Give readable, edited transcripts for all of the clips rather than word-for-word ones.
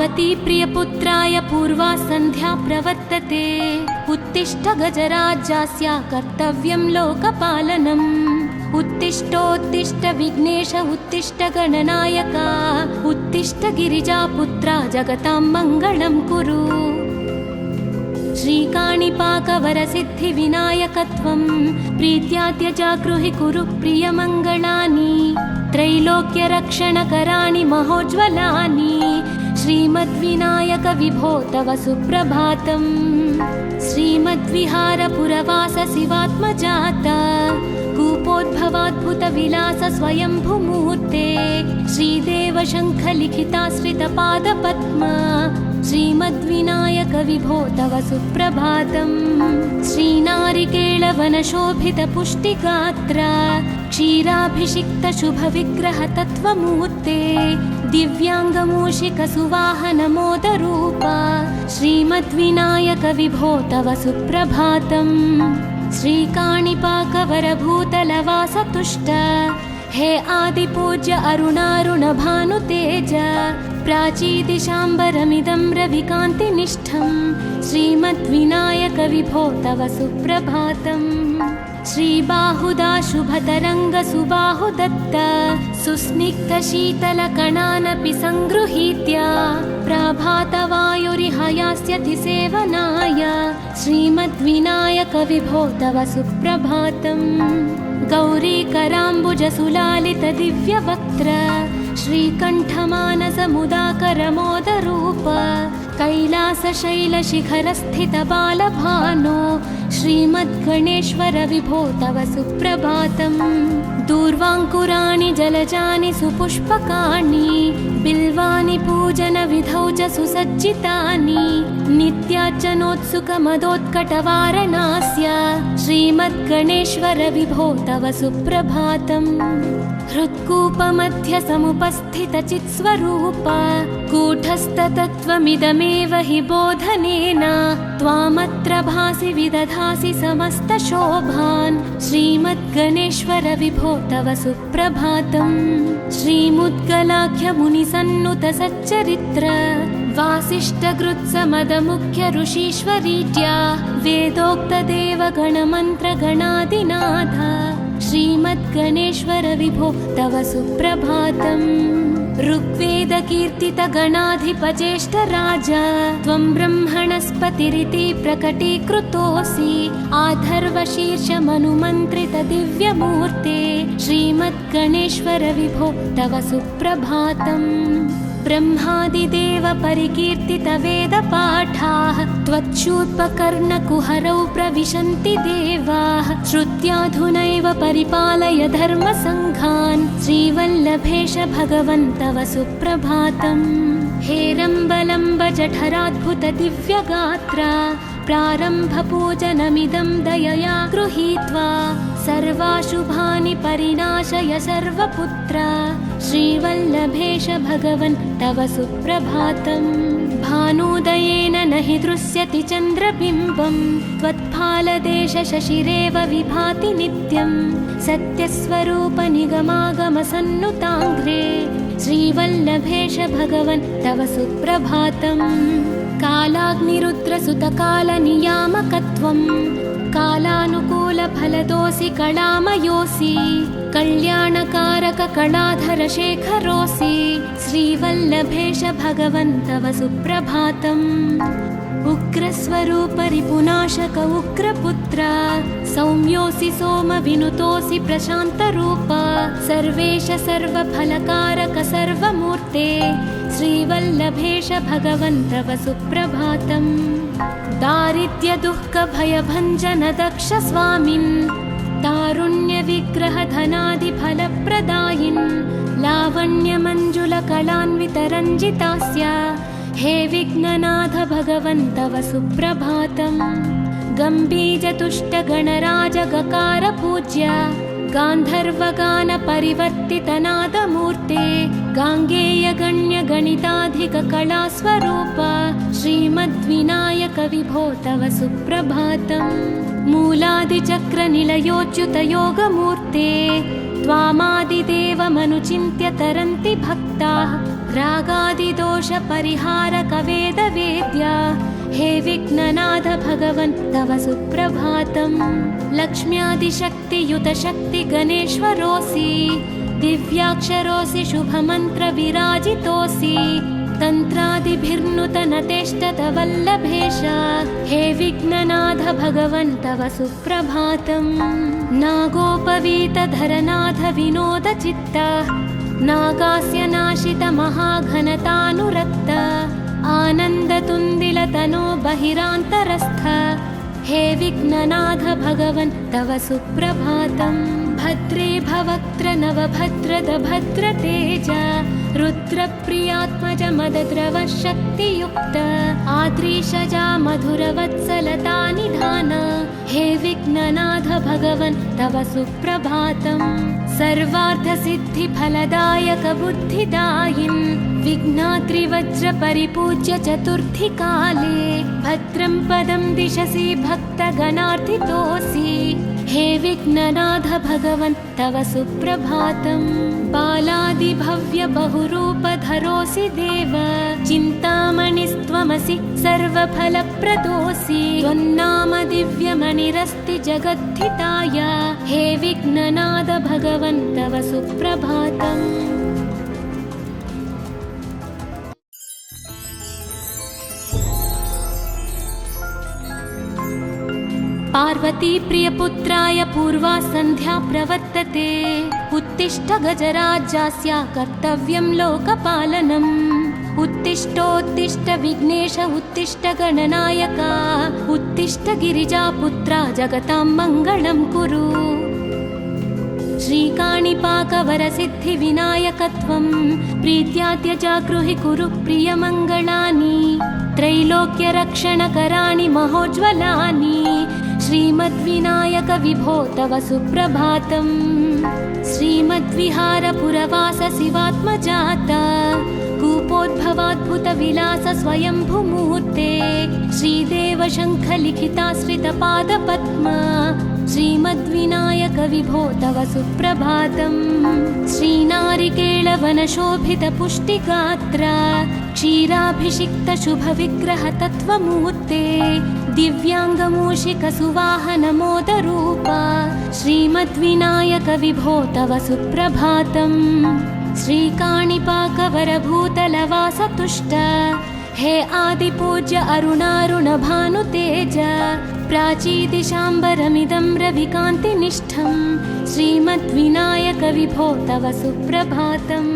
पार्वती प्रियपुत्राय पूर्वा सन्ध्या प्रवर्तते। उत्तिष्ठ गजराज्यस्य कर्तव्यं लोकपालनम्। उत्तिष्ठोत्तिष्ठ विघ्नेश उत्तिष्ठ गणनायक। उत्तिष्ठ गिरिजापुत्रा जगतां मङ्गलं कुरु। श्रीकाणिपाकवरसिद्धिविनायकत्वं प्रीत्याद्य जागृहि कुरु प्रियमङ्गलानि। त्रैलोक्यरक्षणकराणि महोज्ज्वलानि। श्रीमद्विनायक विभो तव सुप्रभातम्। श्रीमद्विहारपुरवास शिवात्मजात कूपोद्भवाद्भुतविलास स्वयंभूमूर्ते। श्रीदेव शङ्खलिखिताश्रितपादपद्म। श्रीमद्विनायक विभो तव सुप्रभातम्। श्रीनारिकेळवनशोभितपुष्टिगात्र क्षीराभिषिक्त शुभविग्रह तत्त्वमूर्ते। दिव्याङ्गमूषिकसुवाहनमोदरूप श्रीमद्विनायक विभो तव सुप्रभातम्। श्रीकाणिपाकवरभूतलवासतुष्ट हे आदिपूज्य अरुणारुणभानुतेज। प्राचीदिशाम्बरमिदं रविकान्तिनिष्ठं श्रीमद्विनायक विभो तव सुप्रभातम्। श्रीबाहुदा शुभतरङ्गसुबाहुदत्त सुस्निग्धशीतलकणानपि सङ्गृहीत्य प्रभातवायुरिहयास्यति सेवनाय श्रीमद्विनायक विभो तव सुप्रभातम्। गौरीकराम्बुजसुलालितदिव्यवक्त्र श्रीकण्ठमानसमुदाकरमोदरूप कैलासशैलशिखरस्थितबालभानो श्रीमद्गणेश्वर विभो तव सुप्रभातम्। दूर्वाङ्कुराणि जलजानि सुपुष्पकाणि बिल्वानि पूजनविधौ च सुसज्जितानि। नित्यार्चनोत्सुकमदोत्कटवारणास्य श्रीमद्गणेश्वर विभो तव सुप्रभातम्। हृत्कूपमध्य समुपस्थितचित्स्वरूप कूटस्थतत्त्वमिदमेव हि बोधनेन त्वामत्र भासि विदधासि समस्तशोभान् श्रीमद्गणेश्वर विभो तव सुप्रभातम्। श्रीमुद्गलाख्यमुनिसन्नुत सच्चरित्र वासिष्ठगृत्समदमुख्य ऋषीश्वरीत्या वेदोक्तदेवगणमन्त्रगणादिनाथ श्रीमद्गणेश्वर विभो तव सुप्रभातम्। ऋग्वेदकीर्तितगणाधिपज्येष्ठराज त्वं ब्रह्मणस्पतिरिति प्रकटीकृतोऽसि। आधर्वशीर्षमनुमन्त्रितदिव्यमूर्ते श्रीमद्गणेश्वर विभो तव सुप्रभातम्। ब्रह्मादिदेव परिकीर्तितवेदपाठाः त्वच्छूर्पकर्णकुहरौ प्रविशन्ति देवाः। श्रुत्याधुनैव परिपालय धर्मसङ्घान् श्रीवल्लभेश भगवन् तव सुप्रभातम्। हेरम्बलम्ब जठराद्भुत दिव्यगात्र प्रारम्भपूजनमिदं दयया गृहीत्वा सर्वाशुभानि परिनाशय सर्वपुत्र श्रीवल्लभेश भगवन् तव सुप्रभातम्। भानुदयेन न हि दृश्यति चन्द्रबिम्बं त्वत्फालदेश शशिरेव विभाति नित्यं। सत्यस्वरूप निगमागमसन्नुताङ्घ्रे श्रीवल्लभेश भगवन् तव सुप्रभातम्। कालाग्निरुद्रसुतकालनियामकत्वं कालानुकूलफलदोऽसि कलामयोऽसि। कल्याणकारक कलाधर शेखरोऽसि श्रीवल्लभेश भगवन् तव सुप्रभातम्। उग्रस्वरूप रिपुनाशक उग्रपुत्र सौम्योऽसि सोमविनुतोऽसि प्रशान्तरूप सर्वेश सर्वफलकारक सर्वमूर्ते श्रीवल्लभेश भगवन् तव सुप्रभातम्। दारिद्र्यदुःखभयभञ्जन दक्ष स्वामिन् तारुण्यविग्रह धनादिफलप्रदायिन् लावण्यमञ्जुलकलान्वितरञ्जितास्य हे विघ्ननाथ भगवन् तव सुप्रभातम्। गम्भीजतुष्टगणराजगकार पूज्य गान्धर्वगानपरिवर्तितनादमूर्ते गाङ्गेयगण्यगणिताधिककलास्वरूप श्रीमद्विनायक विभो तव सुप्रभातम्। मूलादिचक्रनिलयोच्युतयोगमूर्ते त्वामादिदेवमनुचिन्त्य तरन्ति भक्ताः रागादिदोषपरिहारकवेदवेद्या हे विघ्ननाथ भगवन् तव सुप्रभातम्। लक्ष्म्यादिशक्तियुतशक्तिगणेश्वरोऽसि दिव्याक्षरोऽसि शुभमन्त्रविराजितोऽसि तन्त्रादिभिर्नुतनतेष्टतवल्लभेश हे विघ्ननाथ भगवन् तव सुप्रभातम्। नागोपवीतधरनाथ विनोदचित्त नागास्य नाशितमहाघनतानुरक्त आनन्दतुन्दिलतनो बहिरान्तरस्थ हे विघ्ननाथ भगवन् तव सुप्रभातम्। भद्रे भवक्त्र नवभद्रद भद्रतेज रुद्रप्रियात्मज मदद्रवशक्तियुक्त आद्रीशजा मधुरवत्सलता निधान हे विघ्ननाथ भगवन् तव सुप्रभातम्। सर्वार्थसिद्धिफलदायक बुद्धिदायिन् विघ्नाद्रिवज्रपरिपूज्य चतुर्थीकाले भद्रं पदं दिशसि भक्तगणार्थितोऽसि हे विघ्ननाथ भगवन् तव सुप्रभातम्। बालादिभव्य बहुरूपधरोऽसि देव चिन्तामणिस्त्वमसि सर्वफलप्रदोऽसि त्वन्नाम दिव्यमणिरस्ति जगद्धिताय हे विघ्ननाथ भगवन् तव सुप्रभातम्। पार्वती प्रियपुत्राय पूर्वा सन्ध्या प्रवर्तते उत्तिष्ठ गजराज्यास्य कर्तव्यं लोकपालनम्। उत्तिष्ठोत्तिष्ठ विघ्नेश उत्तिष्ठ गणनायक उत्तिष्ठ गिरिजापुत्रा जगतां मङ्गलं कुरु। श्रीकाणिपाकवरसिद्धिविनायकत्वं प्रीत्याद्यजागृहि कुरु प्रियमङ्गलानि त्रैलोक्यरक्षणकराणि महोज्ज्वलानि श्रीमद्विनायक विभो तव सुप्रभातम्। श्रीमद्विहारपुरवास शिवात्मजात कूपोद्भवाद्भुतविलास स्वयंभुमूर्ते श्रीदेव शङ्खलिखिताश्रितपादपद्म श्रीमद्विनायक विभो तव सुप्रभातम्। श्रीनारिकेळवनशोभितपुष्टिगात्र क्षीराभिषिक्तशुभविग्रहतत्त्वमूर्ते दिव्याङ्गमूषिकसुवाहनमोदरूप श्रीमद्विनायक विभो तव सुप्रभातम्। श्रीकाणिपाकवरभूतलवासतुष्ट हे आदिपूज्य अरुणारुणभानुतेज प्राचीदिशाम्बरमिदं रविकान्तिनिष्ठं श्रीमद्विनायक विभो तव सुप्रभातम्।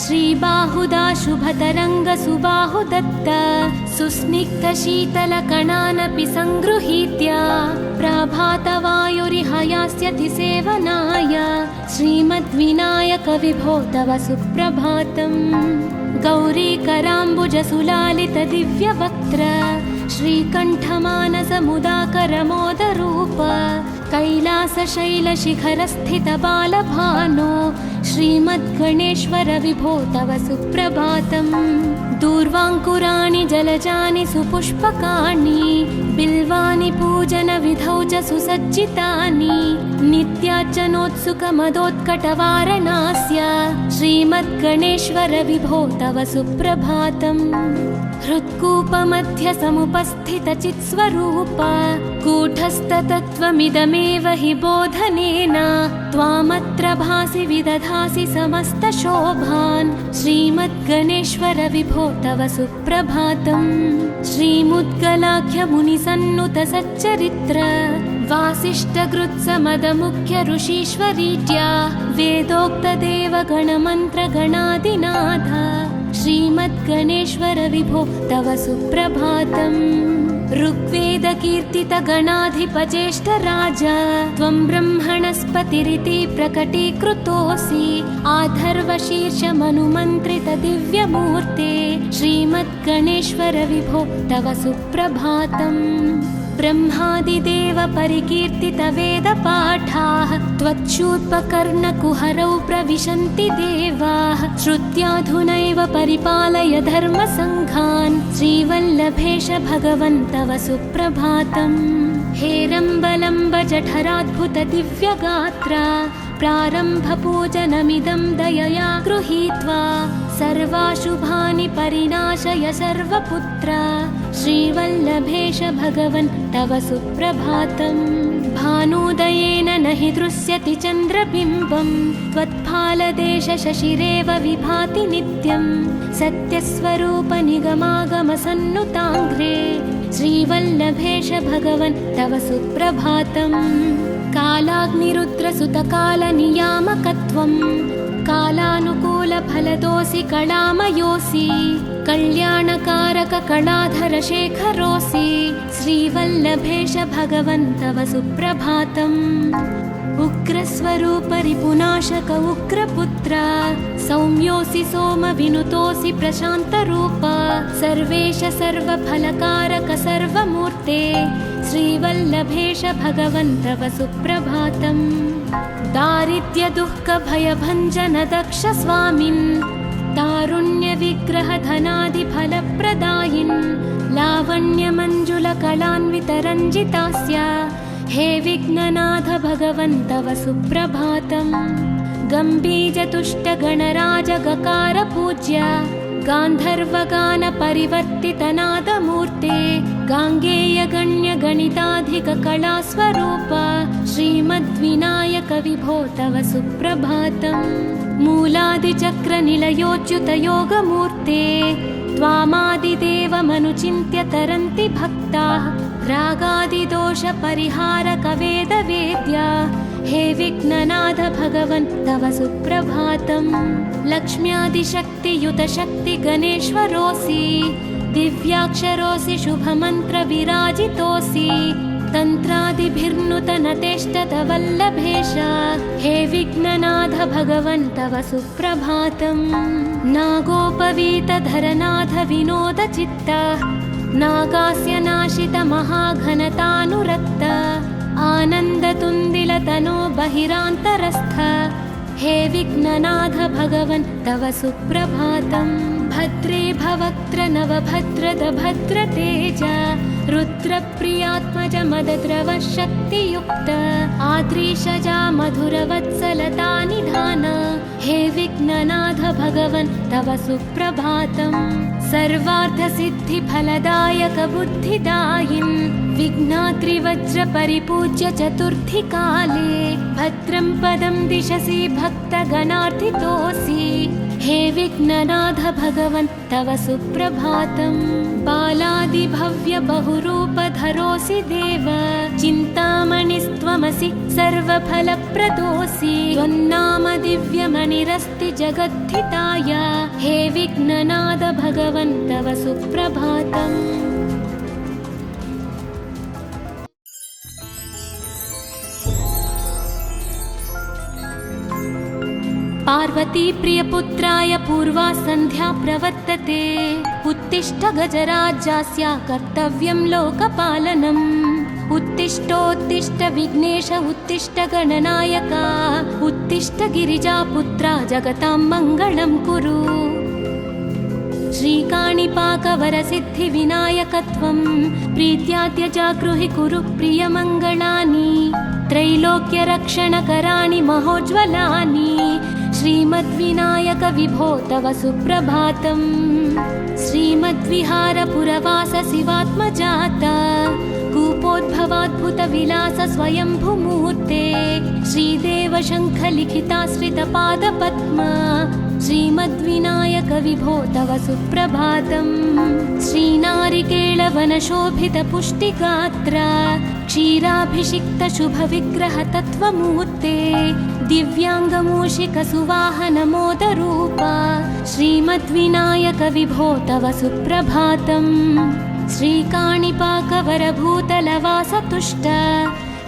श्रीबाहुदा शुभतरङ्गसुबाहुदत्त सुस्निग्धशीतलकणानपि सङ्गृहीत्य प्रभातवायुरिहयास्यति सेवनाय श्रीमद्विनायक विभो तव सुप्रभातम्। गौरीकराम्बुजसुलालितदिव्यवक्त्र श्रीकण्ठमानसमुदाकरमोदरूप कैलासशैलशिखरस्थितबालभानो श्रीमद्गणेश्वर विभो तव सुप्रभातम्। दूर्वाङ्कुराणि जलजानि सुपुष्पकाणि बिल्वानि पूजनविधौ च सुसज्जितानि नित्यार्चनोत्सुकमदोत्कटवारणास्य श्रीमद्गणेश्वर विभो तव सुप्रभातम्। हृत्कूपमध्यसमुपस्थितचित्स्वरूप कूटस्थतत्त्वमिदमेव हि बोधनेन त्वामत्र भासि विदधासि समस्तशोभान् श्रीमद्गणेश्वर विभो तव सुप्रभातम्। श्रीमुद्गलाख्यमुनिसन्नुतसच्चरित्र वासिष्ठकृत्समदमुख्य ऋषीश्वरीत्या वेदोक्तदेवगणमन्त्रगणादिनाथ श्रीमद्गणेश्वर विभो तव सुप्रभातम्। ऋग्वेदकीर्तितगणाधिपज्येष्ठराज त्वं ब्रह्मणस्पतिरिति प्रकटीकृतोऽसि आधर्वशीर्षमनुमन्त्रितदिव्यमूर्ते श्रीमद्गणेश्वर विभो तव सुप्रभातम्। ब्रह्मादिदेव परिकीर्तितवेदपाठाः त्वच्छूर्पकर्णकुहरौ प्रविशन्ति देवाः श्रुत्याधुनैव परिपालय धर्मसङ्घान् श्रीवल्लभेश भगवन् तव सुप्रभातम्। हेरम्बलम्ब जठराद्भुतदिव्यगात्र प्रारम्भपूजनमिदं दयया गृहीत्वा सर्वाशुभानि परिनाशय सर्वपुत्र श्रीवल्लभेश भगवन् तव सुप्रभातम् भानुदयेन न हि दृश्यति चन्द्रबिम्बं त्वत्फालदेश शशिरेव विभाति नित्यं सत्यस्वरूप निगमागमसन्नुताङ्घ्रे श्रीवल्लभेश भगवन् तव सुप्रभातम् कालाग्निरुद्रसुतकालनियामकत्वं कालानुकूलफलदोऽसि कलामयोऽसि कल्याणकारक कलाधरशेखरोऽसि श्रीवल्लभेश भगवन् तव सुप्रभातम् उग्रस्वरूप रिपुनाशक उग्रपुत्र सौम्योऽसि सोमविनुतोऽसि प्रशान्तरूप सर्वेश सर्वफलकारक सर्वमूर्ते श्रीवल्लभेश भगवन् तव सुप्रभातम् दारिद्र्यदुःखभयभञ्जन दक्ष स्वामिन् तारुण्यविग्रहधनादिफलप्रदायिन् लावण्यमञ्जुलकलान्वितरञ्जितास्य हे विघ्ननाथ भगवन् तव सुप्रभातम् गम्भीजतुष्टगणराजगकार पूज्य गान्धर्वगानपरिवर्तितनादमूर्ते गाङ्गेयगण्यगणिताधिककलास्वरूप श्रीमद्विनायक विभो तव सुप्रभातम् मूलादिचक्रनिलयोच्युतयोगमूर्ते त्वामादिदेवमनुचिन्त्य तरन्ति भक्ताः रागादिदोषपरिहारक वेदवेद्या हे विघ्ननाथ भगवन् तव सुप्रभातम् लक्ष्म्यादिशक्तियुत शक्ति गणेश्वरोऽसि दिव्याक्षरोऽसि शुभमन्त्रविराजितोऽसि तन्त्रादिभिर्नुतनतेष्टत वल्लभेश हे विघ्ननाथ भगवन् तव सुप्रभातम् नागोपवीतधरनाथ विनोदचित्त नागास्य नाशित महाघनतानुरक्त आनन्दतुन्दिलतनो बहिरान्तरस्थ हे विघ्ननाथ भगवन् तव सुप्रभातम् भद्रे भवक्त्र नवभद्रद भद्रतेज रुद्रप्रियात्मज मदद्रव शक्तियुक्त आद्रीशजा मधुरवत्सलता निधान हे विघ्ननाथ भगवन् तव सुप्रभातम् सर्वार्थसिद्धिफलदायक बुद्धिदायिन् विघ्नाद्रिवज्रपरिपूज्य चतुर्थी काले भद्रं पदं दिशसि भक्तगणार्थितोऽसि हे विघ्ननाथ भगवन् तव सुप्रभातम् बालादिभव्य बहुरूपधरोऽसि देव चिन्तामणिस्त्वमसि सर्वफलप्रदोऽसि त्वन्नाम दिव्यमणिरस्ति जगद्धिताय हे विघ्ननाथ भगवन् तव सुप्रभातम् पार्वती प्रियपुत्राय पूर्वा सन्ध्या प्रवर्तते उत्तिष्ठ गजराज्यास्य कर्तव्यं लोकपालनम् उत्तिष्ठोत्तिष्ठ विघ्नेश उत्तिष्ठ गणनायका उत्तिष्ठ गिरिजापुत्रा जगतां मङ्गलं कुरु श्रीकाणिपाकवरसिद्धिविनायकत्वं प्रीत्याद्य जागृहि कुरु प्रियमङ्गलानि त्रैलोक्यरक्षणकराणि महोज्ज्वलानि श्रीमद्विनायक विभो तव सुप्रभातम् श्रीमद्विहारपुरवास शिवात्मजाता कूपोद्भवाद्भुतविलास स्वयंभुमूर्ते श्रीदेव शङ्खलिखिताश्रितपादपद्मा श्रीमद्विनायक विभो तव सुप्रभातम् श्रीनारिकेळवनशोभितपुष्टिगात्र क्षीराभिषिक्त शुभविग्रह तत्त्वमूर्ते दिव्याङ्गमूषिकसुवाहनमोदरूप श्रीमद्विनायक विभो तव सुप्रभातम् श्रीकाणिपाकवरभूतलवासतुष्ट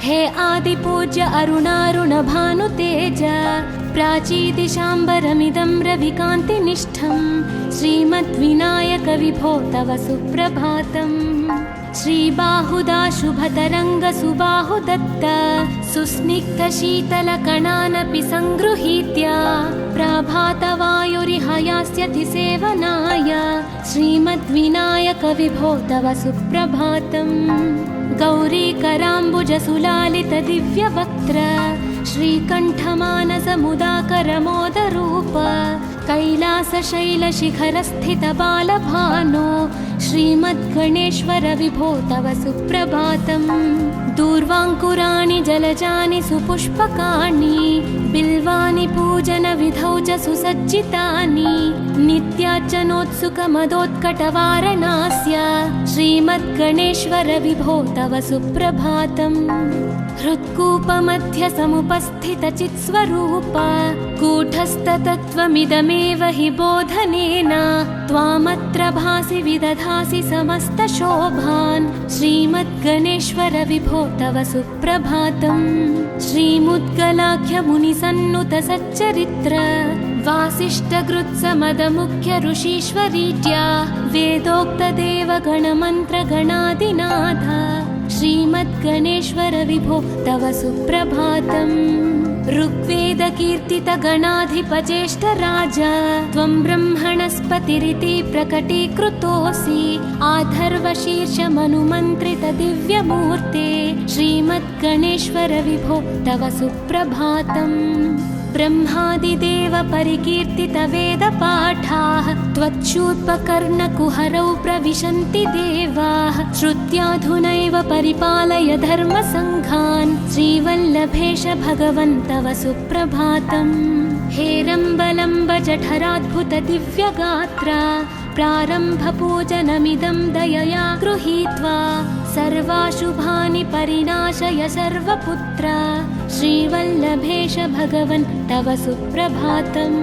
हे आदिपूज्य अरुणारुणभानुतेज प्राचीदिशाम्बरमिदं रविकान्तिनिष्ठं श्रीमद्विनायक विभो तव सुप्रभातम् श्रीबाहुदा शुभतरङ्ग सुबाहुदत्त सुस्निग्धशीतलकणानपि सङ्गृहीत्य प्रभातवायुरिहयास्यति सेवनाय श्रीमद्विनायक विभो तव सुप्रभातम् गौरीकराम्बुजसुलालितदिव्यवक्त्र श्रीकण्ठमानसमुदाकरमोदरूप कैलासशैलशिखरस्थितबालभानो श्रीमद्गणेश्वर विभो तव सुप्रभातम्। दूर्वाङ्कुराणि जलजानि सुपुष्पकाणि बिल्वानि पूजनविधौ च सुसज्जितानि नित्यार्चनोत्सुकमदोत्कटवारणास्य श्रीमद्गणेश्वर विभो तव सुप्रभातम्। हृत्कूपमध्य समुपस्थितचित्स्वरूप कूटस्थतत्त्वमिदमेव हि बोधनेन त्वामत्र भासि विदधासि समस्तशोभान् श्रीमद्गणेश्वर विभो तव सुप्रभातम्। श्रीमुद्गलाख्यमुनिसन्नुत सच्चरित्र वासिष्ठकृत्समदमुख्य ऋषीश्वरीत्या वेदोक्तदेवगणमन्त्रगणादिनाथ श्रीमद्गणेश्वर विभो तव सुप्रभातम्। ऋग्वेदकीर्तितगणाधिपज्येष्ठराज त्वं ब्रह्मणस्पतिरिति प्रकटीकृतोऽसि आथर्वशीर्षमनुमन्त्रितदिव्यमूर्ते श्रीमद्गणेश्वर विभो तव सुप्रभातम्। ब्रह्मादिदेव परिकीर्तितवेदपाठाः त्वच्छूर्पकर्णकुहरौ प्रविशन्ति देवाः श्रुत्याधुनैव परिपालय धर्मसङ्घान् श्रीवल्लभेश भगवन् तव सुप्रभातम्। हेरम्बलम्ब जठराद्भुतदिव्यगात्रा प्रारम्भपूजनमिदं दयया गृहीत्वा सर्वाशुभानि परिनाशय सर्वपुत्र श्रीवल्लभेश भगवन् तव सुप्रभातम्।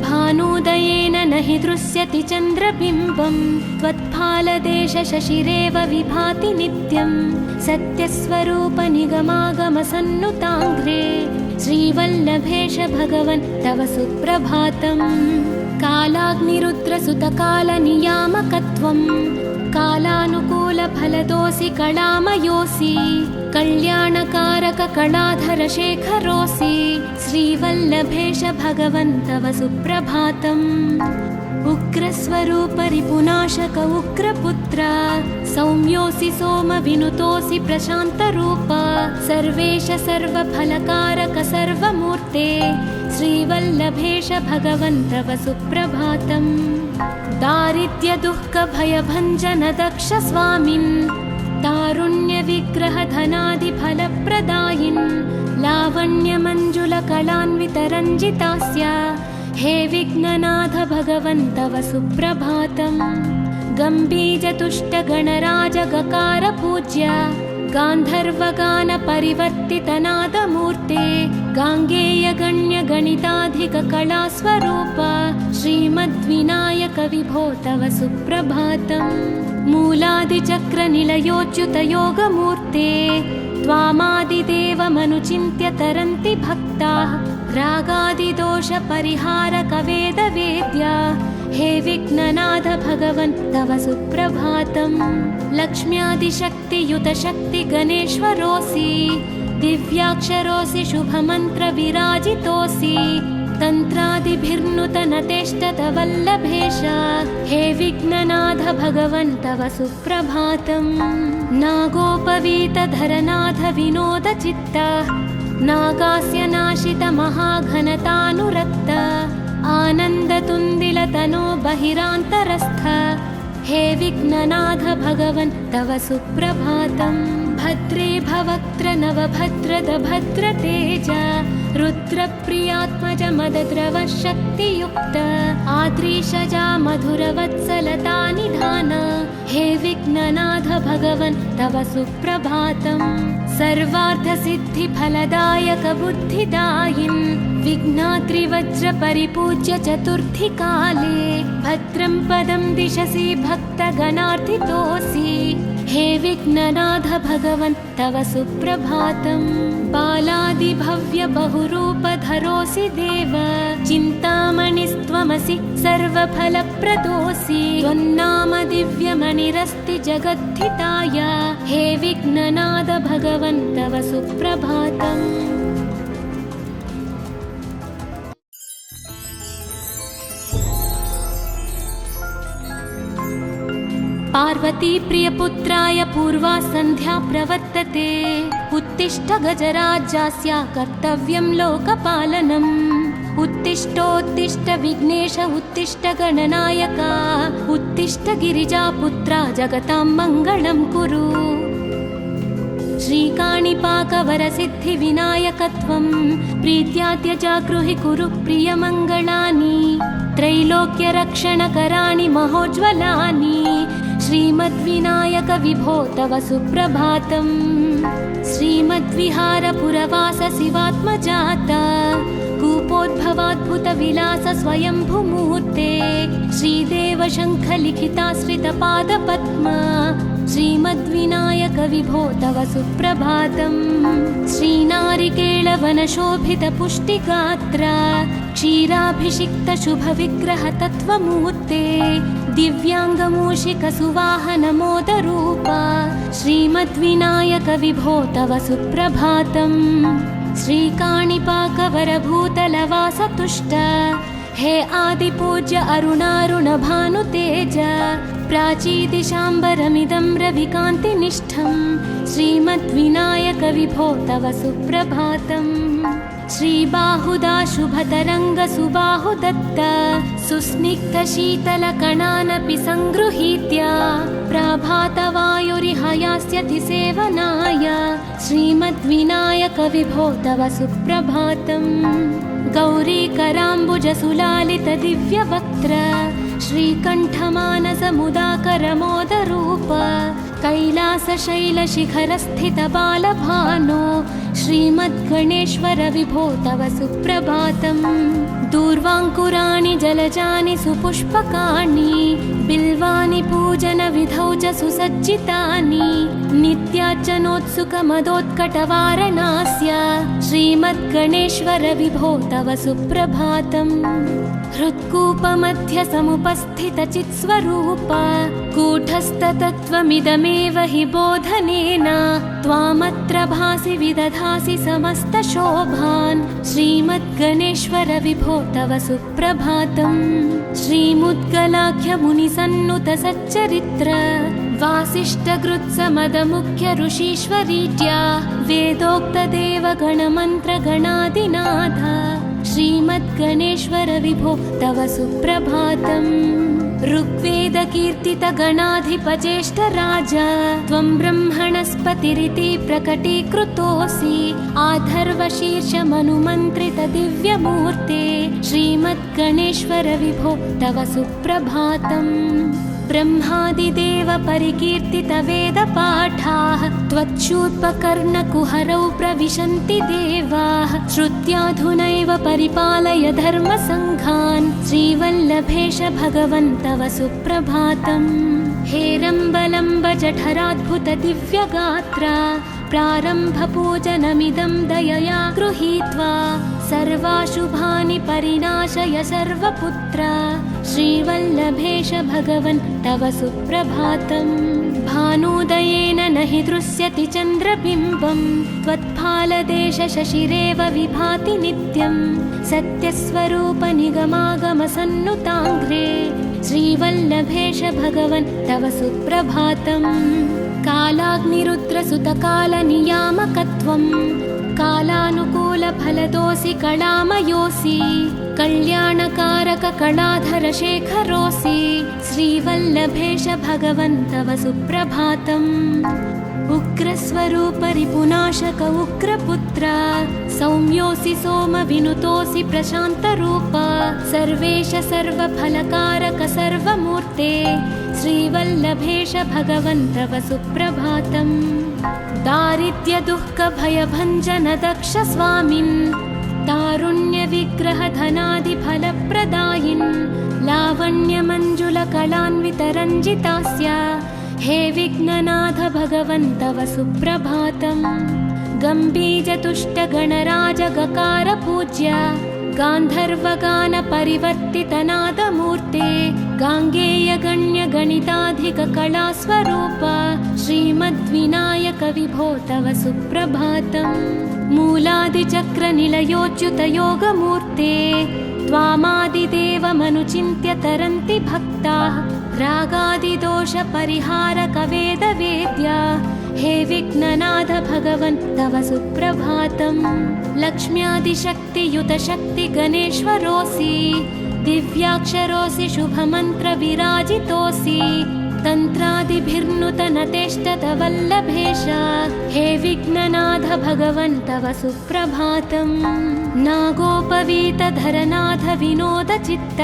भानुदयेन न हि दृश्यति चन्द्रबिम्बं त्वत्फालदेश शशिरेव विभाति नित्यं सत्यस्वरूप निगमागमसन्नुताङ्घ्रे श्रीवल्लभेश भगवन् तव सुप्रभातम्। कालाग्निरुद्रसुतकालनियामकत्वं कालानुकूलफलदोऽसि कलामयोऽसि कल्याणकारककलाधरशेखरोऽसि श्रीवल्लभेश भगवन् तव सुप्रभातम्। उग्रस्वरूप रिपुनाशक उग्रपुत्र सौम्योऽसि सोमविनुतोऽसि प्रशान्तरूप सर्वेश सर्वफलकारक सर्वमूर्ते श्रीवल्लभेश भगवन् तव सुप्रभातम्। दारिद्र्यदुःखभयभञ्जन दक्ष स्वामिन् तारुण्यविग्रहधनादिफलप्रदायिन् लावण्यमञ्जुलकलान्वितरञ्जितास्य हे विघ्ननाथ भगवन् तव सुप्रभातम्। गम्भीजतुष्टगणराजगकार पूज्य गान्धर्वगानपरिवर्तितनादमूर्ते गाङ्गेयगण्यगणिताधिककलास्वरूप श्रीमद्विनायक विभो तव सुप्रभातम्। मूलादिचक्रनिलयोच्युतयोगमूर्ते त्वामादिदेवमनुचिन्त्य तरन्ति भक्ताः रागादिदोषपरिहारकवेदवेद्या हे विघ्ननाथ भगवन् तव सुप्रभातम्। लक्ष्म्यादिशक्तियुतशक्तिगणेश्वरोऽसि दिव्याक्षरोऽसि शुभमन्त्रविराजितोऽसि तन्त्रादिभिर्नुतनतेष्टतवल्लभेश हे विघ्ननाथ भगवन् तव सुप्रभातम्। नागोपवीतधरनाथ विनोदचित्त नागास्य नाशित महाघनतानुरक्त आनन्दतुन्दिलतनो बहिरान्तरस्थ हे विघ्ननाथ भगवन् तव सुप्रभातम्। भद्रे भवक्त्र नवभद्रद भद्रतेज रुद्रप्रियात्मज मदद्रव शक्तियुक्त आद्रीशजा मधुरवत्सलता निधान हे विघ्ननाथ भगवन् तव सुप्रभातम्। सर्वार्थसिद्धिफलदायक बुद्धिदायिन् विघ्नाद्रिवज्रपरिपूज्य चतुर्थी काले भद्रं पदं दिशसि भक्तगणार्थितोऽसि हे विघ्ननाथ भगवन् तव सुप्रभातम्। बालादिभव्य बहुरूपधरोऽसि देव चिन्तामणिस्त्वमसि सर्वफलप्रदोऽसि त्वन्नाम दिव्यमणिरस्ति जगद्धिताय हे विघ्ननाथ भगवन् तव सुप्रभातम्। पार्वती प्रियपुत्राय पूर्वा सन्ध्या प्रवर्तते उत्तिष्ठ गजराज्यास्य कर्तव्यं लोकपालनम्। उत्तिष्ठोत्तिष्ठ विघ्नेश उत्तिष्ठ गणनायक उत्तिष्ठ गिरिजापुत्रा जगतां मङ्गलं कुरु। श्रीकाणिपाकवरसिद्धिविनायकत्वं प्रीत्याद्यजागृहि कुरु प्रियमङ्गलानि त्रैलोक्यरक्षणकराणि महोज्ज्वलानि श्रीमद्विनायक विभो तव सुप्रभातम्। श्रीमद्विहारपुरवास शिवात्मजात कूपोद्भवाद्भुतविलास स्वयंभूमूर्ते श्रीदेव शङ्खलिखिताश्रितपादपद्मा श्रीमद्विनायक विभो तव सुप्रभातम्। श्रीनारिकेळवनशोभितपुष्टिगात्र क्षीराभिषिक्तशुभविग्रह तत्त्वमूर्ते दिव्याङ्गमूषिकसुवाहनमोदरूप श्रीमद्विनायक विभो तव सुप्रभातम्। श्रीकाणिपाकवरभूतलवासतुष्ट हे आदिपूज्य अरुणारुणभानुतेज प्राचीदिशाम्बरमिदं रविकान्तिनिष्ठं श्रीमद्विनायक विभो तव सुप्रभातम्। श्रीबाहुदा शुभतरङ्गसुबाहुदत्त सुस्निग्धशीतलकणानपि सङ्गृहीत्य प्रभातवायुरिहयास्यति सेवनाय श्रीमद्विनायक विभो तव सुप्रभातम्। गौरीकराम्बुजसुलालितदिव्यवक्त्र श्रीकण्ठमानसमुदाकरमोदरूप कैलासशैलशिखरस्थितबालभानो श्रीमद्गणेश्वर विभो तव सुप्रभातम्। दूर्वाङ्कुराणि जलजानि सुपुष्पकाणि बिल्वानि पूजनविधौ च सुसज्जितानि नित्यार्चनोत्सुकमदोत्कटवारणास्य श्रीमद्गणेश्वर विभो तव सुप्रभातम्। हृत्कूपमध्यसमुपस्थितचित्स्वरूप कूटस्थतत्त्वमिदमेव हि बोधनेन त्वामत्र भासि विदधासि समस्तशोभान् श्रीमद्गणेश्वर विभो तव सुप्रभातम्। श्रीमुद्गलाख्यमुनिसन्नुत सच्चरित्र वासिष्ठकृत्समदमुख्य ऋषीश्वरीत्या वेदोक्तदेवगणमन्त्रगणादिनाथ श्रीमद्गणेश्वर विभो तव सुप्रभातम्। ऋग्वेदकीर्तितगणाधिपज्येष्ठराज त्वं ब्रह्मणस्पतिरिति प्रकटीकृतोऽसि आधर्वशीर्षमनुमन्त्रितदिव्यमूर्ते श्रीमद्गणेश्वर विभो तव सुप्रभातम्। ब्रह्मादिदेव परिकीर्तितवेदपाठाः त्वच्छूर्पकर्णकुहरौ प्रविशन्ति देवाः श्रुत्याधुनैव परिपालय धर्मसङ्घान् श्रीवल्लभेश भगवन् तव सुप्रभातम्। हेरम्बलम्ब जठराद्भुत दिव्यगात्र प्रारम्भपूजनमिदं दयया गृहीत्वा सर्वाशुभानि परिनाशय सर्वपुत्र श्रीवल्लभेश भगवन् तव सुप्रभातम्। भानुदयेन न हि दृश्यति चन्द्रबिम्बं त्वत्फालदेश शशिरेव विभाति नित्यं सत्यस्वरूप निगमागमसन्नुताङ्घ्रे श्रीवल्लभेश भगवन् तव सुप्रभातम्। कालाग्निरुद्रसुतकालनियामकत्वं कालानुकूलफलदोऽसि कलामयोऽसि कल्याणकारक कलाधर शेखरोऽसि श्रीवल्लभेश भगवन् तव सुप्रभातम्। उग्रस्वरूप रिपुनाशक उग्रपुत्र सौम्योऽसि सोमविनुतोऽसि प्रशान्तरूप सर्वेश सर्वफलकारक सर्वमूर्ते श्रीवल्लभेश भगवन् तव सुप्रभातम्। दारिद्र्यदुःखभयभञ्जन दक्ष स्वामिन् तारुण्यविग्रहधनादिफलप्रदायिन् लावण्यमञ्जुलकलान्वितरञ्जितास्य हे विघ्ननाथ भगवन् तव सुप्रभातम्। गम्भीजतुष्टगणराजगकार पूज्य गान्धर्वगानपरिवर्तितनादमूर्ते गाङ्गेयगण्यगणिताधिककलास्वरूप श्रीमद्विनायक विभो तव सुप्रभातम्। मूलादिचक्रनिलयोच्युतयोगमूर्ते त्वामादिदेवमनुचिन्त्य तरन्ति भक्ताः रागादिदोषपरिहारक वेदवेद्या हे विघ्ननाथ भगवन् तव सुप्रभातम् लक्ष्म्यादिशक्तियुत शक्ति गणेश्वरोऽसि दिव्याक्षरोऽसि शुभमन्त्र विराजितोऽसि तन्त्रादिभिर्नुतनतेष्टत वल्लभेश हे विघ्ननाथ भगवन् तव सुप्रभातम् नागोपवीतधरनाथ विनोदचित्त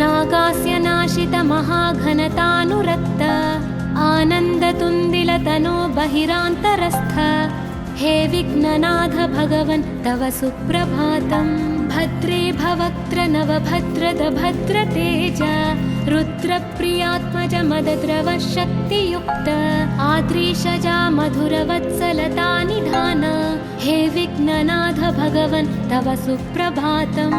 नागास्य नाशित महाघनतानुरक्त आनन्दतुन्दिलतनो बहिरान्तरस्थ हे विघ्ननाथ भगवन् तव सुप्रभातम् भद्रे भवक्त्र नवभद्रद भद्रतेज रुद्रप्रियात्मज मदद्रव शक्तियुक्त आद्रीशजा मधुरवत्सलता निधान हे विघ्ननाथ भगवन् तव सुप्रभातम्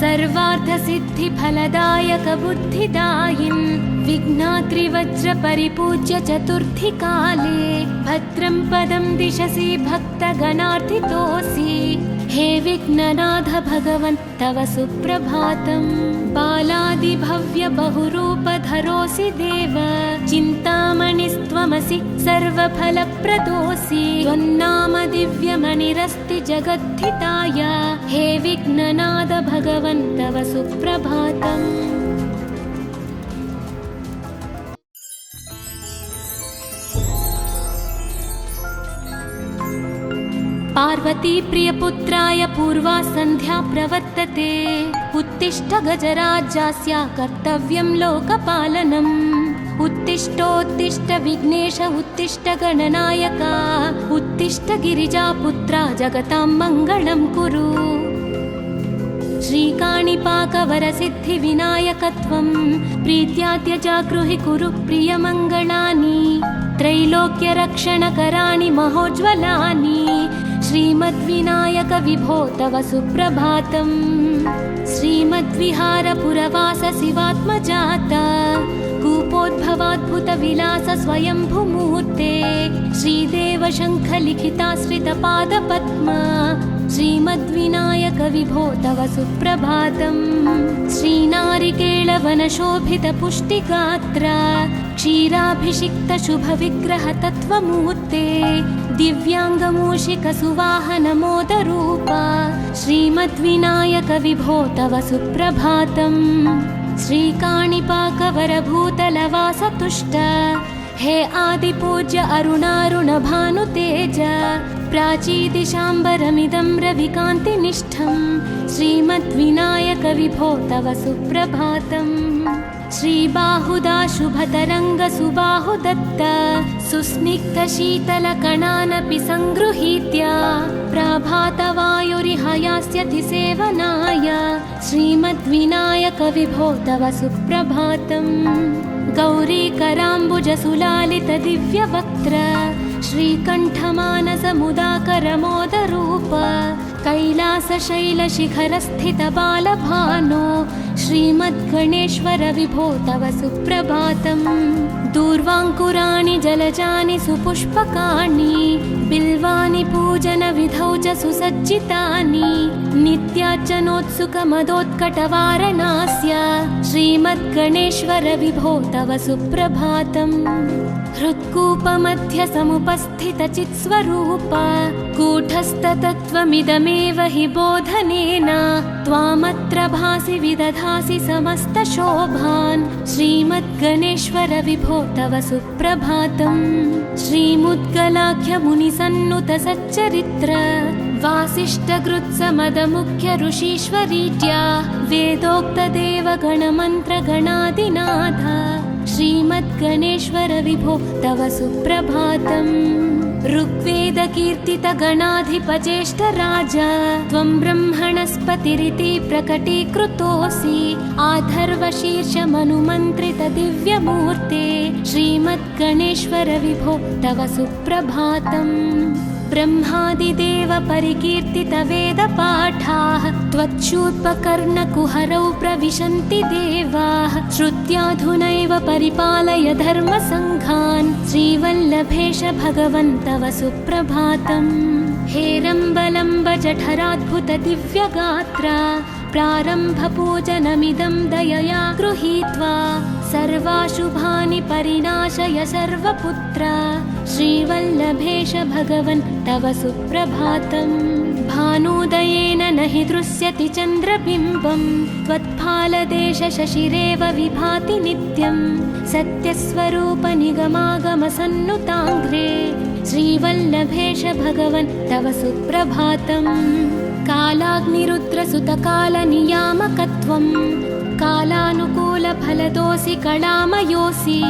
सर्वार्थसिद्धिफलदायक बुद्धिदायिन् विघ्नाद्रिवज्र परिपूज्य चतुर्थी काले भद्रं पदं दिशसि भक्तगणार्थितोऽसि हे विघ्ननाथ भगवन् तव सुप्रभातम् बालादिभव्य बहुरूपधरोऽसि देव चिन्तामणिस्त्वमसि सर्वफलप्रदोऽसि त्वन्नाम दिव्यमणिरस्ति जगद्धिताय हे विघ्ननाथ भगवन् तव सुप्रभातम् पार्वती प्रियपुत्राय पूर्वा सन्ध्या प्रवर्तते उत्तिष्ठ गजराज्यास्य कर्तव्यं लोकपालनम् उत्तिष्ठोत्तिष्ठ विघ्नेश उत्तिष्ठ गणनायका उत्तिष्ठ गिरिजापुत्रा जगतां मङ्गलं कुरु श्रीकाणिपाकवरसिद्धिविनायकत्वं प्रीत्याद्य जागृहि कुरु प्रियमङ्गलानि त्रैलोक्यरक्षणकराणि महोज्ज्वलानि श्रीमद्विनायक विभो तव सुप्रभातम् श्रीमद्विहारपुरवास शिवात्मजाता कूपोद्भवाद्भुतविलास स्वयंभुमूर्ते श्रीदेव शङ्खलिखिताश्रितपादपद्मा श्रीमद्विनायक विभो तव सुप्रभातम् श्रीनारिकेळवनशोभितपुष्टिगात्र क्षीराभिषिक्त शुभविग्रह तत्त्वमूर्ते दिव्याङ्गमूषिकसुवाहनमोदरूपा श्रीमद्विनायक विभो तव सुप्रभातम् श्रीकाणिपाकवरभूतलवासतुष्ट हे आदिपूज्य अरुणारुणभानुतेज प्राचीदिशाम्बरमिदं रविकान्तिनिष्ठं श्रीमद्विनायक विभो तव सुप्रभातम् श्रीबाहुदा शुभतरङ्गसुबाहुदत्त सुस्निग्धशीतलकणानपि सङ्गृहीत्य प्राभातवायुरिह यास्यति सेवनाय श्रीमद्विनायक विभो तव सुप्रभातम् गौरीकराम्बुजसुलालितदिव्यवक्त्र श्रीकण्ठमानसमुदाकरमोदरूप कैलासशैलशिखरस्थितबालभानो श्रीमद्गणेश्वर विभो तव सुप्रभातम् दूर्वाङ्कुराणि जलजानि सुपुष्पकाणि बिल्वानि पूजनविधौ च सुसज्जितानि नित्यार्चनोत्सुकमदोत्कटवारणास्य श्रीमद्गणेश्वर विभो तव सुप्रभातम् हृत्कूपमध्य समुपस्थितचित्स्वरूप कूटस्थतत्त्वमिदमेव हि बोधनेन त्वामत्र भासि विदधासि समस्तशोभान् श्रीमद्गणेश्वर विभो तव सुप्रभातम् श्रीमुद्गलाख्यमुनिसन्नुतसच्चरित्र वासिष्ठगृत्समदमुख्य ऋषीश्वरीत्या वेदोक्तदेवगणमन्त्रगणादिनाथ श्रीमद्गणेश्वर विभो तव सुप्रभातम् ऋग्वेदकीर्तितगणाधिपज्येष्ठराजा त्वं ब्रह्मणस्पतिरिति प्रकटीकृतोऽसि आधर्वशीर्षमनुमन्त्रितदिव्यमूर्ते श्रीमद्गणेश्वर विभो तव सुप्रभातम् ब्रह्मादिदेव परिकीर्तितवेदपाठाः त्वच्छूर्पकर्णकुहरौ प्रविशन्ति देवाः श्रुत्याधुनैव परिपालय धर्मसङ्घान् श्रीवल्लभेश भगवन् तव सुप्रभातम् हेरम्बलम्ब जठराद्भुतदिव्यगात्र प्रारम्भपूजनमिदं दयया गृहीत्वा सर्वाशुभानि परिनाशय सर्वपुत्र श्रीवल्लभेश भगवन् तव सुप्रभातम् भानोदयेन न हि दृश्यति चन्द्रबिम्बम् त्वत्फालदेश शशिरेव विभाति नित्यम् सत्यस्वरूप निगमागमसन्नुताङ्घ्रे श्रीवल्लभेश भगवन् तव सुप्रभातम् कालाग्निरुद्रसुतकालनियामकत्वम् कालानुकूलफलदोऽसि कलामयोऽसि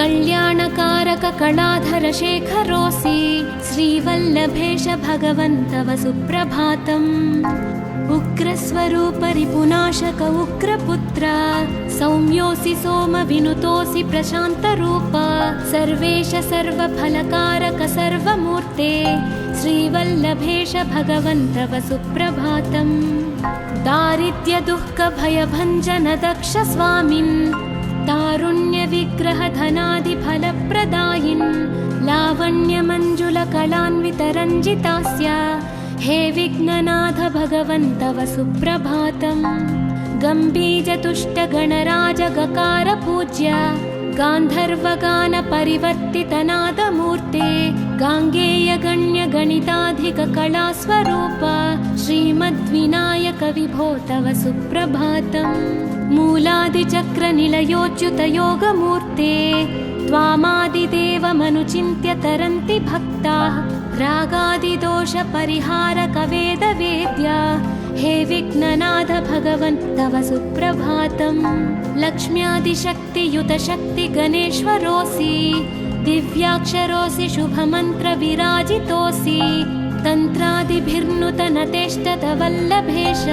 कल्याणकारक कलाधरशेखरोऽसि श्रीवल्लभेश भगवन् तव सुप्रभातम् उग्रस्वरूप रिपुनाशक उग्रपुत्र सौम्योऽसि सोमविनुतोऽसि प्रशान्तरूप सर्वेश सर्वफलकारक सर्वमूर्ते श्रीवल्लभेश भगवन् तव सुप्रभातम् दारिद्र्यदुःखभयभञ्जन दक्ष स्वामिन् तारुण्यविग्रह धनादिफलप्रदायिन् लावण्यमञ्जुलकलान्वितरञ्जितास्य हे विघ्ननाथ भगवन् तव सुप्रभातम् गम्भीजतुष्टगणराजगकार पूज्य गान्धर्वगानपरिवर्तितनादमूर्ते गाङ्गेयगण्यगणिताधिककलास्वरूप श्रीमद्विनायक विभो तव सुप्रभातम् मूलादिचक्रनिलयोच्युतयोगमूर्ते त्वामादिदेवमनुचिन्त्य तरन्ति भक्ताः रागादिदोषपरिहारक वेदवेद्य हे विघ्ननाथ भगवन् तव सुप्रभातम् लक्ष्म्यादिशक्तियुत शक्ति गणेश्वरोऽसि दिव्याक्षरोऽसि शुभमन्त्रविराजितोऽसि तन्त्रादिभिर्नुतनतेष्टत वल्लभेश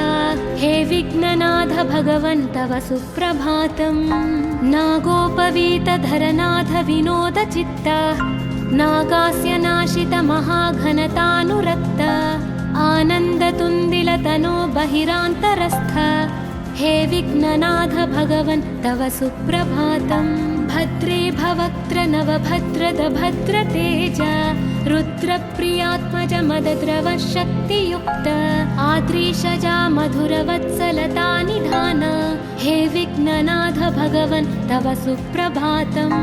हे विघ्ननाथ भगवन् तव सुप्रभातम् नागोपवीतधरनाथ विनोदचित्त नागास्य नाशित महाघनतानुरक्त आनन्दतुन्दिलतनो बहिरान्तरस्थ हे विघ्ननाथ भगवन् तव सुप्रभातम् भद्रे भवक्त्र नवभद्रद भद्रतेज रुद्रप्रियात्मज मदद्रव शक्तियुक्त आद्रीशजा मधुरवत्सलता निधान हे विघ्ननाथ भगवन् तव सुप्रभातम्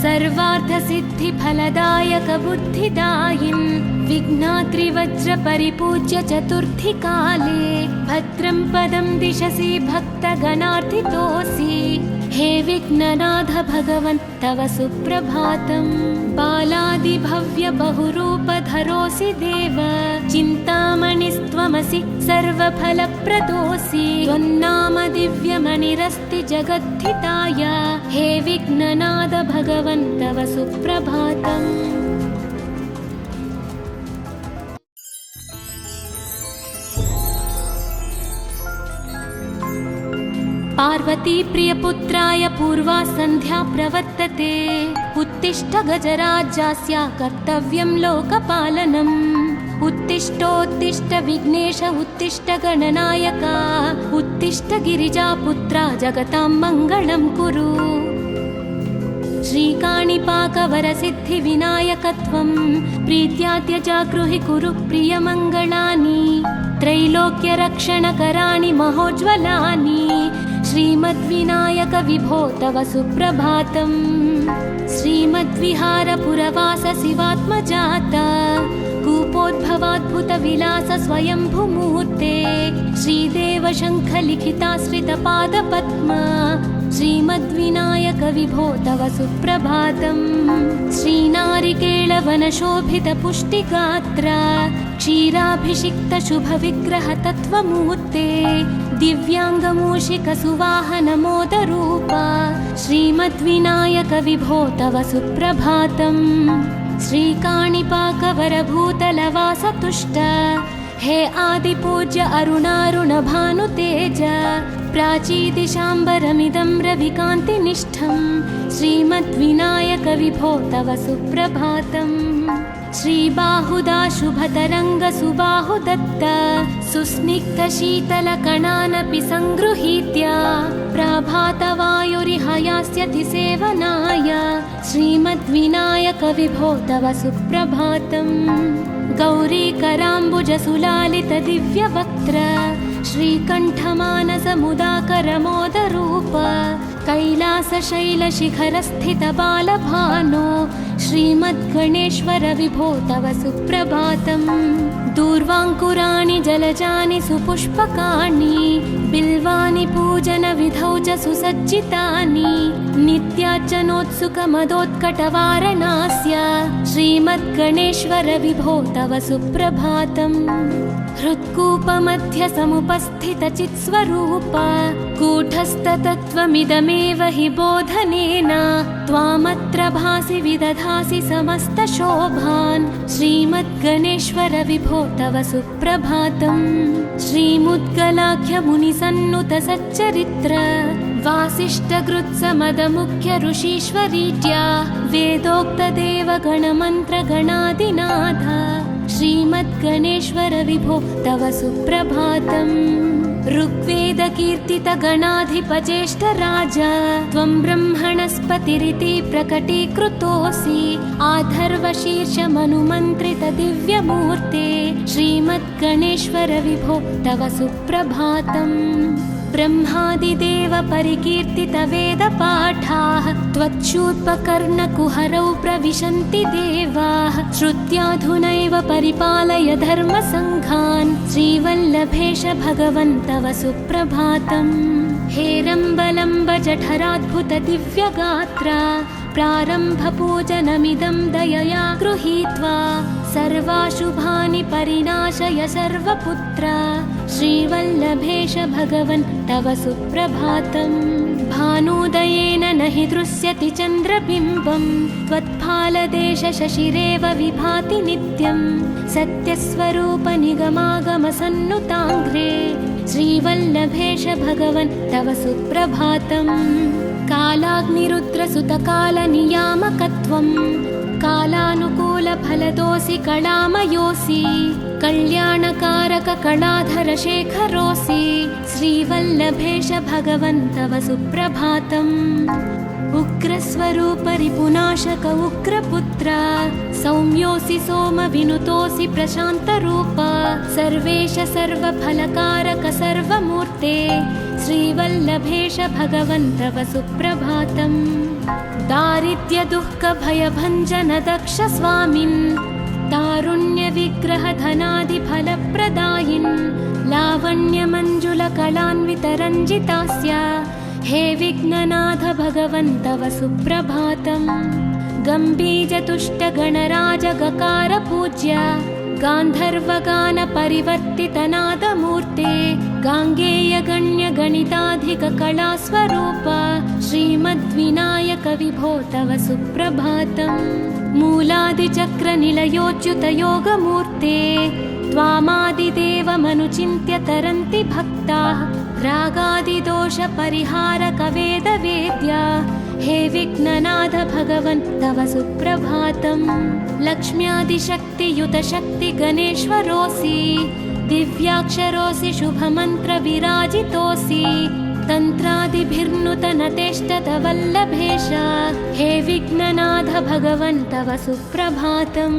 सर्वार्थसिद्धिफलदायक बुद्धिदायिन् विघ्नात्रिवज्र परिपूज्य चतुर्थी काले भद्रं पदं दिशसि भक्तगणार्थितोऽसि हे विघ्ननाथ भगवन् तव सुप्रभातम् बालादिभव्य बहुरूपधरोऽसि देव चिन्तामणिस्त्वमसि सर्वफलप्रदोऽसि त्वन्नाम दिव्यमणिरस्ति जगद्धिताय हे विघ्ननाथ भगवन् तव सुप्रभातम् पार्वती प्रियपुत्राय पूर्वा सन्ध्या प्रवर्तते उत्तिष्ठ गजराज्यस्य कर्तव्यं लोकपालनम् उत्तिष्ठोत्तिष्ठ विघ्नेश उत्तिष्ठ गणनायक उत्तिष्ठ गिरिजापुत्रा जगतां मङ्गलं कुरु श्रीकाणिपाकवरसिद्धिविनायकत्वं प्रीत्याद्य जागृहि कुरु प्रियमङ्गलानि त्रैलोक्यरक्षणकराणि महोज्ज्वलानि श्रीमद्विनायक विभो तव सुप्रभातम् श्रीमद्विहारपुरवास शिवात्मजात कूपोद्भवाद्भुतविलास स्वयंभूमूर्ते श्रीदेव शङ्खलिखिताश्रितपादपद्मा श्रीमद्विनायक विभो तव सुप्रभातम् श्रीनारिकेळवनशोभितपुष्टिगात्र क्षीराभिषिक्त शुभविग्रह तत्त्वमूर्ते दिव्याङ्गमूषिकसुवाहनमोदरूप श्रीमद्विनायक विभो तव सुप्रभातम् श्रीकाणिपाकवरभूतलवासतुष्ट हे आदिपूज्य अरुणारुणभानुतेज प्राचीदिशाम्बरमिदं रविकान्तिनिष्ठं श्रीमद्विनायक विभो तव सुप्रभातम् श्रीबाहुदा शुभतरङ्गसुबाहुदत्त सुस्निग्धशीतलकणानपि सङ्गृहीत्य प्रभातवायुरिहयास्यति सेवनाय श्रीमद्विनायक विभो तव सुप्रभातम् गौरीकराम्बुजसुलालित दिव्यवक्त्र श्रीकण्ठमानसमुदाकरमोदरूप कैलासशैलशिखरस्थितबालभानो श्रीमद्गणेश्वर विभो तव सुप्रभातम्। दूर्वाङ्कुराणि जलजानि सुपुष्पकाणि बिल्वानि पूजनविधौ च सुसज्जितानि नित्यार्चनोत्सुकमदोत्कटवारणास्य श्रीमद्गणेश्वर विभो तव सुप्रभातम्। हृत्कूपमध्य समुपस्थितचित्स्वरूप कूटस्थतत्त्वमिदमेव हि बोधनेन त्वामत्र भासि विदधासि समस्तशोभान् श्रीमद्गणेश्वर विभो तव सुप्रभातम्। श्रीमुद्गलाख्यमुनिसन्नुत सच्चरित्र वासिष्ठकृत्समदमुख्य ऋषीश्वरीत्या वेदोक्तदेवगणमन्त्रगणादिनाथ श्रीमद्गणेश्वर विभो तव सुप्रभातम्। ऋग्वेदकीर्तितगणाधिपज्येष्ठराज त्वं ब्रह्मणस्पतिरिति प्रकटीकृतोऽसि आधर्वशीर्षमनुमन्त्रितदिव्यमूर्ते श्रीमद्गणेश्वर विभो तव सुप्रभातम्। ब्रह्मादिदेव परिकीर्तितवेदपाठाः त्वच्छूर्पकर्णकुहरौ प्रविशन्ति देवाः श्रुत्याधुनैव परिपालय धर्मसङ्घान् श्रीवल्लभेश भगवन् तव सुप्रभातम्। हेरम्बलम्ब जठराद्भुत दिव्यगात्रा प्रारम्भपूजनमिदं दयया गृहीत्वा सर्वाशुभानि परिनाशय सर्वपुत्र श्रीवल्लभेश भगवन् तव सुप्रभातम्। भानुदयेन न हि दृश्यति चन्द्रबिम्बं त्वत्फालदेश शशिरेव विभाति नित्यं सत्यस्वरूप निगमागमसन्नुताङ्घ्रे श्रीवल्लभेश भगवन् तव सुप्रभातम्। कालाग्निरुद्रसुतकालनियामकत्वं कालानुकूलफलदोऽसि कलामयोऽसि कल्याणकारक कलाधरशेखरोऽसि श्रीवल्लभेश भगवन् तव सुप्रभातम्। उग्रस्वरूप रिपुनाशक उग्रपुत्र सौम्योऽसि सोमविनुतोऽसि प्रशान्तरूप सर्वेश सर्वफलकारक सर्वमूर्ते श्रीवल्लभेश भगवन् तव सुप्रभातम्। दारिद्र्यदुःखभयभञ्जन दक्ष स्वामिन् तारुण्यविग्रह धनादिफलप्रदायिन् लावण्यमञ्जुलकलान्वितरञ्जितास्य हे विघ्ननाथ भगवन् तव सुप्रभातम्। गम्भीजतुष्टगणराजगकार पूज्य गान्धर्वगानपरिवर्तितनादमूर्ते गाङ्गेयगण्यगणिताधिककलास्वरूप श्रीमद्विनायक विभो तव सुप्रभातम्। मूलादिचक्रनिलयोच्युतयोगमूर्ते त्वामादिदेवमनुचिन्त्य तरन्ति भक्ताः रागादिदोषपरिहारकवेदवेद्या हे विघ्ननाथ भगवन् तव सुप्रभातम्। लक्ष्म्यादिशक्तियुतशक्तिगणेश्वरोऽसि दिव्याक्षरोऽसि शुभमन्त्रविराजितोऽसि तन्त्रादिभिर्नुतनतेष्टतवल्लभेश हे विघ्ननाथ भगवन् तव सुप्रभातम्।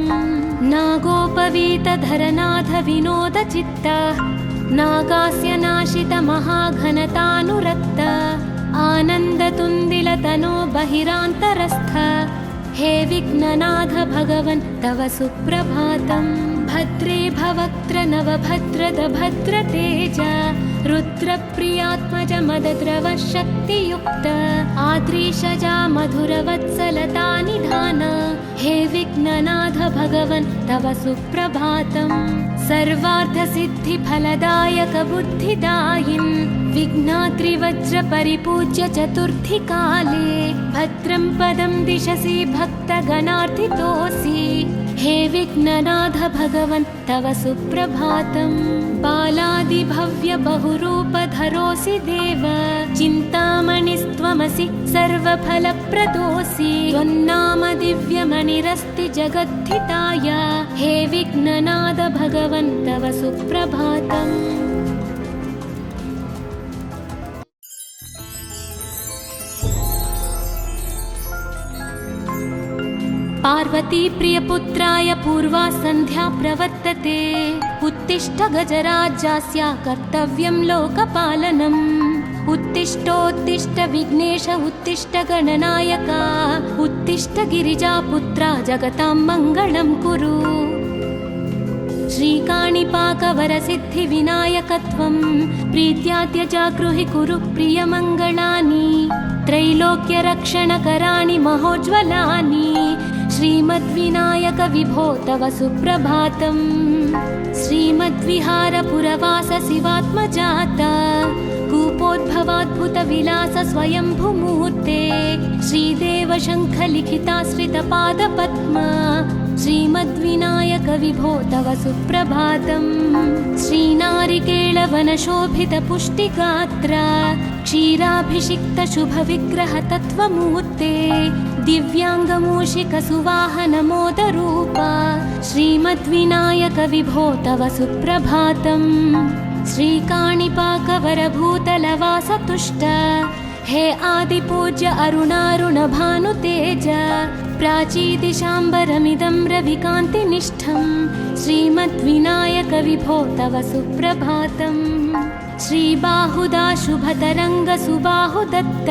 नागोपवीतधरनाथ विनोदचित्त नागास्य नाशित महाघनतानुरक्त आनन्दतुन्दिलतनो बहिरान्तरस्थ हे विघ्ननाथ भगवन् तव सुप्रभातम्। भद्रे भवक्त्र नवभद्रद भद्रतेज रुद्रप्रियात्मज मदद्रव शक्तियुक्त आद्रीशजा मधुरवत्सलता निधान हे विघ्ननाथ भगवन् तव सुप्रभातम्। सर्वार्थसिद्धिफलदायक बुद्धिदायिन् विघ्नाद्रिवज्रपरिपूज्य चतुर्थीकाले भद्रं पदं दिशसि भक्तगणार्थितोऽसि हे विघ्ननाथ भगवन् तव सुप्रभातम्। बालादिभव्य बहुरूपधरोऽसि देव चिन्तामणिस्त्वमसि सर्वफलप्रदोऽसि त्वन्नाम दिव्यमणिरस्ति जगद्धिताय हे विघ्ननाथ भगवन् तव सुप्रभातम्। पार्वती प्रियपुत्राय पूर्वा सन्ध्या प्रवर्तते उत्तिष्ठ गजराज्यास्य कर्तव्यं लोकपालनम्। उत्तिष्ठोत्तिष्ठ विघ्नेश उत्तिष्ठ गणनायक उत्तिष्ठ गिरिजापुत्रा जगतां मङ्गलं कुरु। श्रीकाणिपाकवरसिद्धिविनायकत्वं प्रीत्याद्यजागृहि कुरु प्रियमङ्गलानि त्रैलोक्यरक्षणकराणि महोज्ज्वलानि श्रीमद्विनायक विभो तव सुप्रभातम्। श्रीमद्विहारपुरवास शिवात्मजात कूपोद्भवाद्भुतविलास स्वयंभुमूर्ते श्रीदेव शङ्खलिखिताश्रितपादपद्मा श्रीमद्विनायक विभो तव सुप्रभातम्। श्रीनारिकेळवनशोभितपुष्टिगात्र क्षीराभिषिक्त शुभविग्रह तत्त्वमूर्ते दिव्याङ्गमूषिकसुवाहनमोदरूप श्रीमद्विनायक विभो तव सुप्रभातम्। श्रीकाणिपाकवरभूतलवासतुष्ट हे आदिपूज्य अरुणारुणभानुतेज प्राचीदिशाम्बरमिदं रविकान्तिनिष्ठं श्रीमद्विनायक विभो तव सुप्रभातम्। श्रीबाहुदा शुभतरङ्गसुबाहुदत्त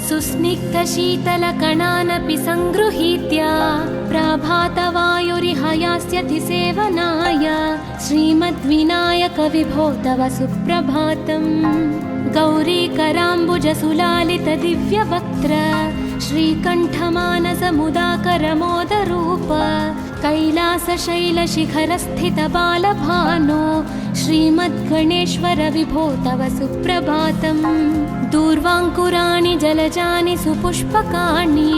सुस्निग्धशीतलकणानपि सङ्गृहीत्य प्रभातवायुरिहयास्यति सेवनाय श्रीमद्विनायक विभो तव सुप्रभातम्। गौरीकराम्बुजसुलालितदिव्यवक्त्र श्रीकण्ठमानसमुदाकरमोदरूप कैलासशैलशिखरस्थितबालभानो श्रीमद्गणेश्वर विभो तव सुप्रभातम्। दूर्वाङ्कुराणि जलजानि सुपुष्पकाणि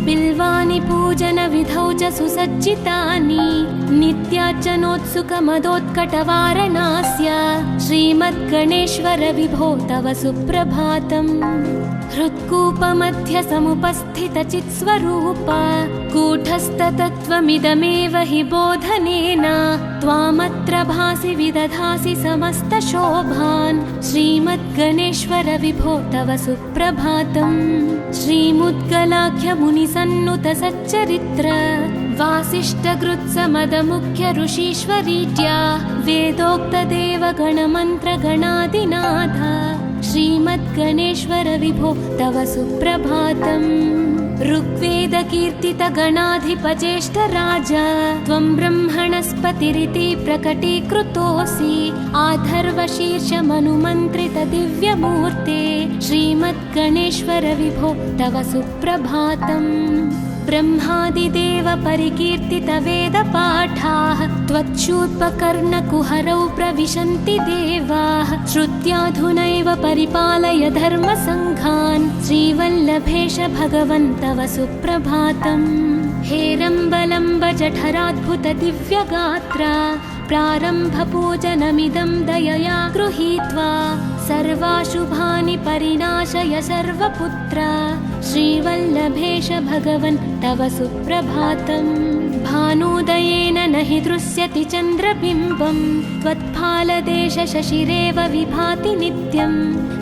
बिल्वानि पूजनविधौ च सुसज्जितानि नित्यार्चनोत्सुकमदोत्कटवारणास्य श्रीमद्गणेश्वर विभो तव सुप्रभातम्। हृत्कूपमध्यसमुपस्थितचित्स्वरूप कूटस्थतत्त्वमिदमेव हि बोधनेन त्वामत्र भासि विदधासि समस्तशोभान् श्रीमद्गणेश्वर विभो तव सुप्रभातम्। श्रीमुद्गलाख्यमुनिसन्नुतसच्चरित्र वासिष्ठकृत्समदमुख्य ऋषीश्वरीत्या वेदोक्तदेवगणमन्त्रगणादिनाथ श्रीमद्गणेश्वर विभो तव सुप्रभातम्। ऋग्वेदकीर्तितगणाधिपज्येष्ठराज त्वं ब्रह्मणस्पतिरिति प्रकटीकृतोऽसि आथर्वशीर्षमनुमन्त्रितदिव्यमूर्ते श्रीमद्गणेश्वर विभो तव सुप्रभातम्। ब्रह्मादिदेव परिकीर्तितवेदपाठाः त्वच्छूर्पकर्णकुहरौ प्रविशन्ति देवाः श्रुत्याधुनैव परिपालय धर्मसङ्घान् श्रीवल्लभेश भगवन् तव सुप्रभातम्। हेरम्बलम्ब जठराद्भुतदिव्यगात्र प्रारम्भपूजनमिदं दयया गृहीत्वा सर्वाशुभानि परिनाशय सर्वपुत्र श्रीवल्लभेश भगवन् तव सुप्रभातम्। भानुदयेन न हि दृश्यति चन्द्रबिम्बं त्वत्फालदेशशशिरेव विभाति नित्यं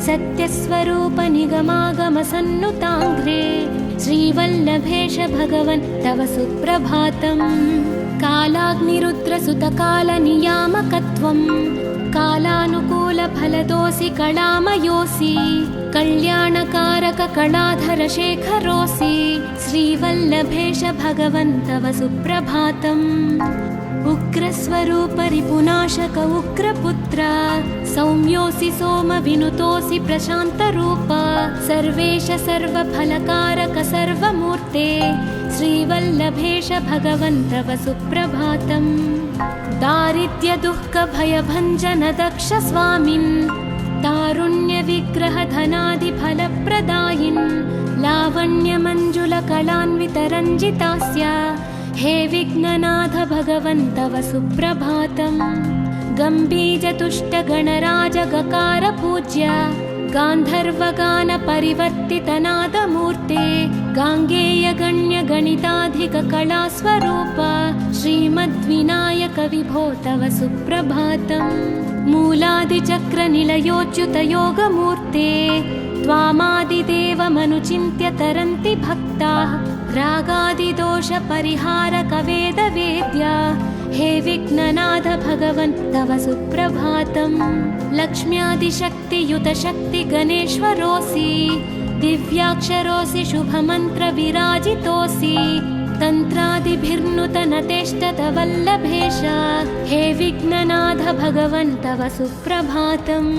सत्यस्वरूप निगमागमसन्नुताङ्घ्रे श्रीवल्लभेश भगवन् तव सुप्रभातम्। कालाग्निरुद्रसुतकालनियामकत्वं कालानुकूलफलदोऽसि कलामयोऽसि कल्याणकारक कलाधरशेखरोऽसि श्रीवल्लभेश भगवन् तव सुप्रभातम्। उग्रस्वरूप रिपुनाशक उग्रपुत्र सौम्योऽसि सोमविनुतोऽसि प्रशान्तरूप सर्वेश सर्वफलकारक सर्वमूर्ते श्रीवल्लभेश भगवन् तव सुप्रभातम्। दारिद्र्यदुःखभयभञ्जन दक्ष स्वामिन् तारुण्यविग्रहधनादिफलप्रदायिन् लावण्यमञ्जुलकलान्वितरञ्जितास्य हे विघ्ननाथ भगवन् तव सुप्रभातम्। गम्भीजतुष्टगणराजगकार पूज्य गान्धर्वगानपरिवर्तितनादमूर्ते गाङ्गेयगण्यगणिताधिककलास्वरूप श्रीमद्विनायक विभो तव सुप्रभातम्। मूलादिचक्रनिलयोच्युतयोगमूर्ते त्वामादिदेवमनुचिन्त्य तरन्ति भक्ताः रागादिदोषपरिहारक वेदवेद्या हे विघ्ननाथ भगवन् तव सुप्रभातम् लक्ष्म्यादिशक्तियुत शक्ति गणेश्वरोऽसि दिव्याक्षरोऽसि शुभमन्त्र विराजितोऽसि तन्त्रादिभिर्नुतनतेष्टतवल्लभेश हे विघ्ननाथ भगवन् तव सुप्रभातम्।